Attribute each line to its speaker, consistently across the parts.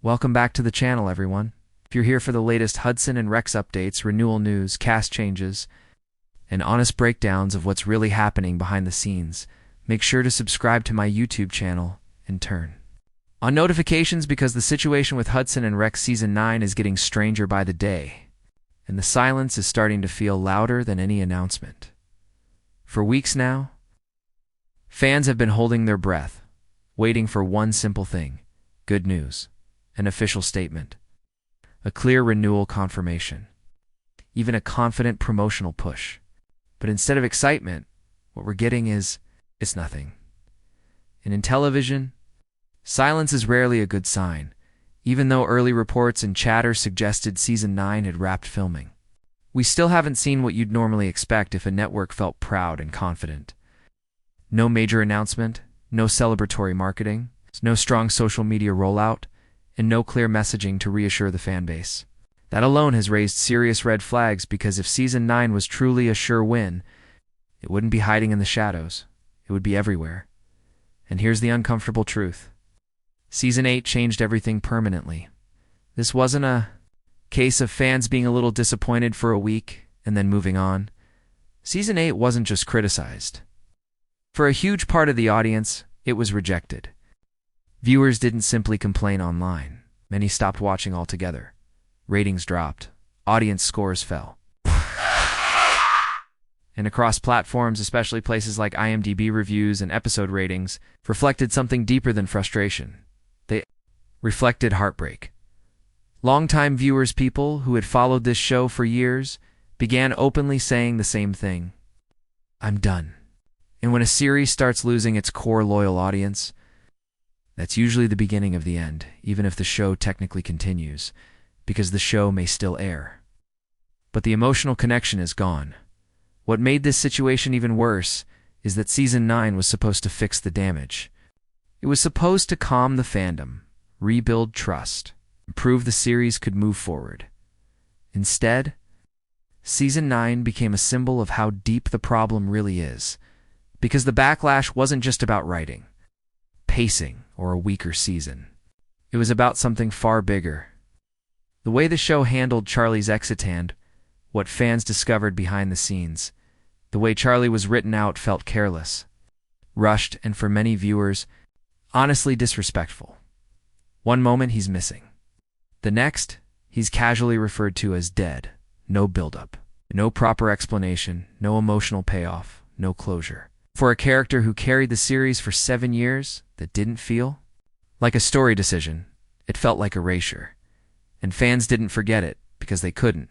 Speaker 1: Welcome back to the channel, everyone. If you're here for the latest Hudson and Rex updates, renewal news, cast changes, and honest breakdowns of what's really happening behind the scenes, make sure to subscribe to my YouTube channel and turn on notifications because the situation with Hudson and Rex Season 9 is getting stranger by the day, and the silence is starting to feel louder than any announcement. For weeks now, fans have been holding their breath, waiting for one simple thing: good news, an official statement, a clear renewal confirmation, even a confident promotional push. But instead of excitement, what we're getting is, it's nothing. And in television, silence is rarely a good sign, even though early reports and chatter suggested Season 9 had wrapped filming. We still haven't seen what you'd normally expect if a network felt proud and confident. No major announcement, no celebratory marketing, no strong social media rollout, and no clear messaging to reassure the fanbase. That alone has raised serious red flags because if Season 9 was truly a sure win, it wouldn't be hiding in the shadows. It would be everywhere. And here's the uncomfortable truth. Season 8 changed everything permanently. This wasn't a case of fans being a little disappointed for a week and then moving on. Season 8 wasn't just criticized. For a huge part of the audience, it was rejected. Viewers didn't simply complain online. Many stopped watching altogether. Ratings dropped. Audience scores fell. And across platforms, especially places like IMDb reviews and episode ratings, reflected something deeper than frustration. They reflected heartbreak. Longtime viewers, people who had followed this show for years, began openly saying the same thing: I'm done. And when a series starts losing its core loyal audience, that's usually the beginning of the end, even if the show technically continues, because the show may still air. But the emotional connection is gone. What made this situation even worse is that Season 9 was supposed to fix the damage. It was supposed to calm the fandom, rebuild trust, and prove the series could move forward. Instead, Season 9 became a symbol of how deep the problem really is, because the backlash wasn't just about writing, pacing, or a weaker season. It was about something far bigger. The way the show handled Charlie's exit and what fans discovered behind the scenes. The way Charlie was written out felt careless, rushed, and for many viewers, honestly disrespectful. One moment he's missing. The next, he's casually referred to as dead. No build-up, no proper explanation, no emotional payoff, no closure. For a character who carried the series for 7 years, that didn't feel like a story decision. It felt like erasure. And fans didn't forget it because they couldn't.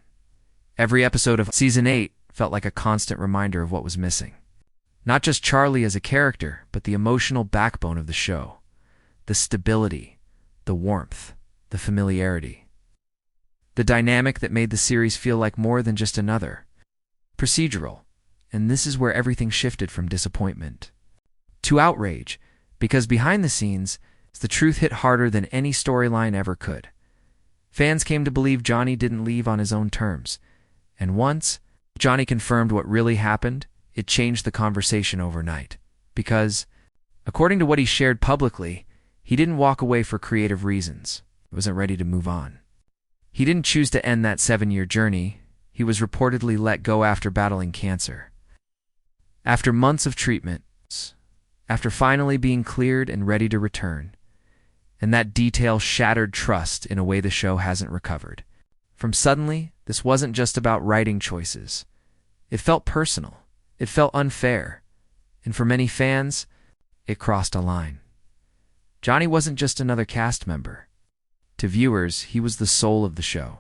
Speaker 1: Every episode of Season 8 felt like a constant reminder of what was missing. Not just Charlie as a character, but the emotional backbone of the show. The stability, the warmth, the familiarity. The dynamic that made the series feel like more than just another procedural. And this is where everything shifted from disappointment to outrage, because behind the scenes, the truth hit harder than any storyline ever could. Fans came to believe Johnny didn't leave on his own terms, and once Johnny confirmed what really happened, it changed the conversation overnight. Because, according to what he shared publicly, he didn't walk away for creative reasons. He wasn't ready to move on. He didn't choose to end that 7-year journey. He was reportedly let go after battling cancer. After months of treatment, after finally being cleared and ready to return. And that detail shattered trust in a way the show hasn't recovered. From suddenly, this wasn't just about writing choices. It felt personal. It felt unfair. And for many fans, it crossed a line. Johnny wasn't just another cast member. To viewers, he was the soul of the show.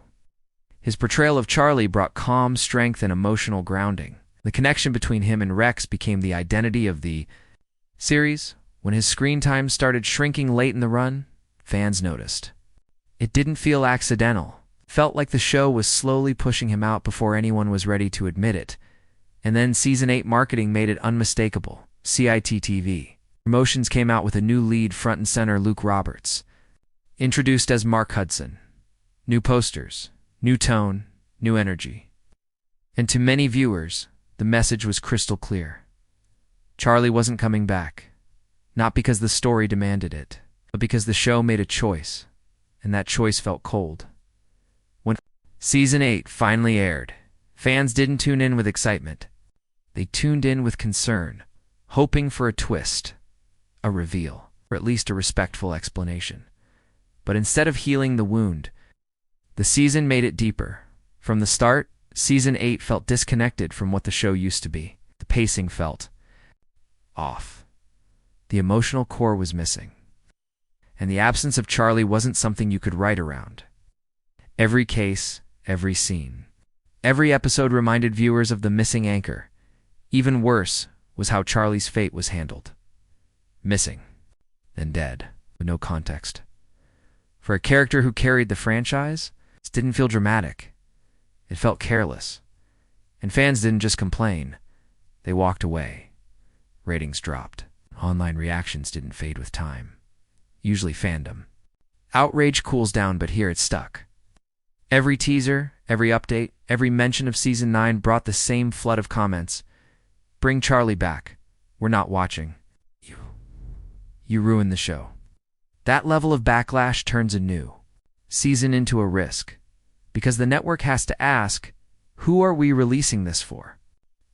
Speaker 1: His portrayal of Charlie brought calm, strength, and emotional grounding. The connection between him and Rex became the identity of the series. When his screen time started shrinking late in the run, fans noticed. It didn't feel accidental. It felt like the show was slowly pushing him out before anyone was ready to admit it. And then Season 8 marketing made it unmistakable. CITTV. Promotions came out with a new lead, front and center Luke Roberts, introduced as Mark Hudson. New posters, new tone, new energy. And to many viewers, the message was crystal clear. Charlie wasn't coming back. Not because the story demanded it, but because the show made a choice. and that choice felt cold. When Season 8 finally aired, fans didn't tune in with excitement. They tuned in with concern, hoping for a twist, a reveal, or at least a respectful explanation. But instead of healing the wound, the season made it deeper. From the start, Season 8 felt disconnected from what the show used to be. The pacing felt off. The emotional core was missing. And the absence of Charlie wasn't something you could write around. Every case, every scene, every episode reminded viewers of the missing anchor. Even worse was how Charlie's fate was handled. Missing, then dead, with no context. For a character who carried the franchise, it didn't feel dramatic. It felt careless. And fans didn't just complain. They walked away. Ratings dropped. Online reactions didn't fade with time. Usually fandom. Outrage cools down, but here it stuck. Every teaser, every update, every mention of Season 9 brought the same flood of comments. Bring Charlie back. We're not watching. You ruined the show. That level of backlash turns a new season into a risk. Because the network has to ask, who are we releasing this for?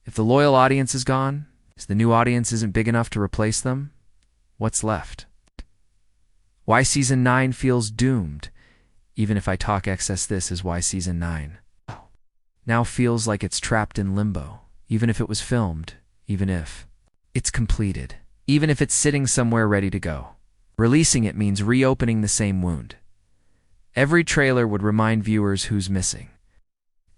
Speaker 1: If the loyal audience is gone, if the new audience isn't big enough to replace them, what's left? Why Season 9 feels doomed, even if I talk excess, this is why Season 9 now feels like it's trapped in limbo, even if it was filmed, even if it's completed, even if it's sitting somewhere ready to go. Releasing it means reopening the same wound. Every trailer would remind viewers who's missing.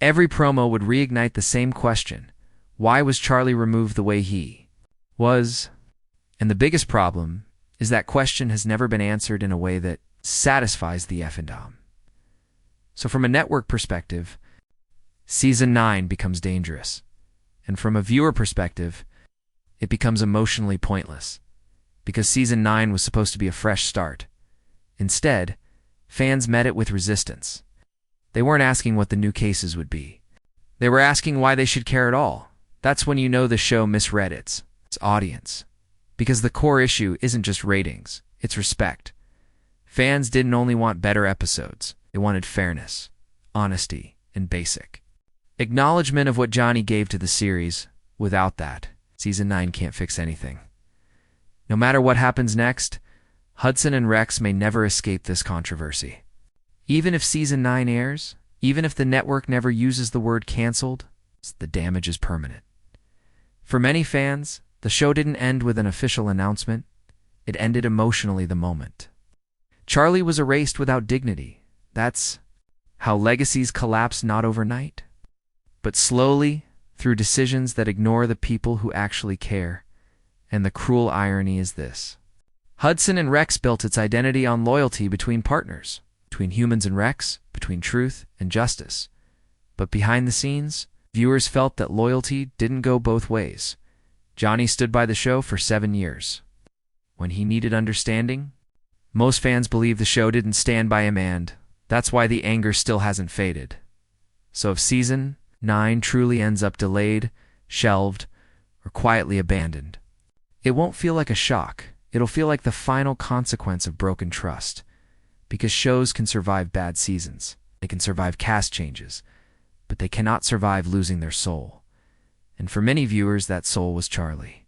Speaker 1: Every promo would reignite the same question. Why was Charlie removed the way he was? And the biggest problem is that question has never been answered in a way that satisfies the F&dom. So from a network perspective, Season 9 becomes dangerous. And from a viewer perspective, it becomes emotionally pointless. Because Season 9 was supposed to be a fresh start. Instead, fans met it with resistance. They weren't asking what the new cases would be. They were asking why they should care at all. That's when you know the show misread its audience. Because the core issue isn't just ratings, it's respect. Fans didn't only want better episodes, they wanted fairness, honesty, and basic acknowledgement of what Johnny gave to the series. Without that, Season 9 can't fix anything. No matter what happens next, Hudson and Rex may never escape this controversy. Even if Season 9 airs, even if the network never uses the word canceled, the damage is permanent. For many fans, the show didn't end with an official announcement. It ended emotionally the moment. Charlie was erased without dignity. That's how legacies collapse, not overnight, but slowly, through decisions that ignore the people who actually care. And the cruel irony is this. Hudson and Rex built its identity on loyalty between partners, between humans and Rex, between truth and justice. But behind the scenes, viewers felt that loyalty didn't go both ways. Johnny stood by the show for 7 years. When he needed understanding, most fans believe the show didn't stand by him, and that's why the anger still hasn't faded. So if Season 9 truly ends up delayed, shelved, or quietly abandoned, it won't feel like a shock. It'll feel like the final consequence of broken trust. Because shows can survive bad seasons. They can survive cast changes. But they cannot survive losing their soul. And for many viewers, that soul was Charlie.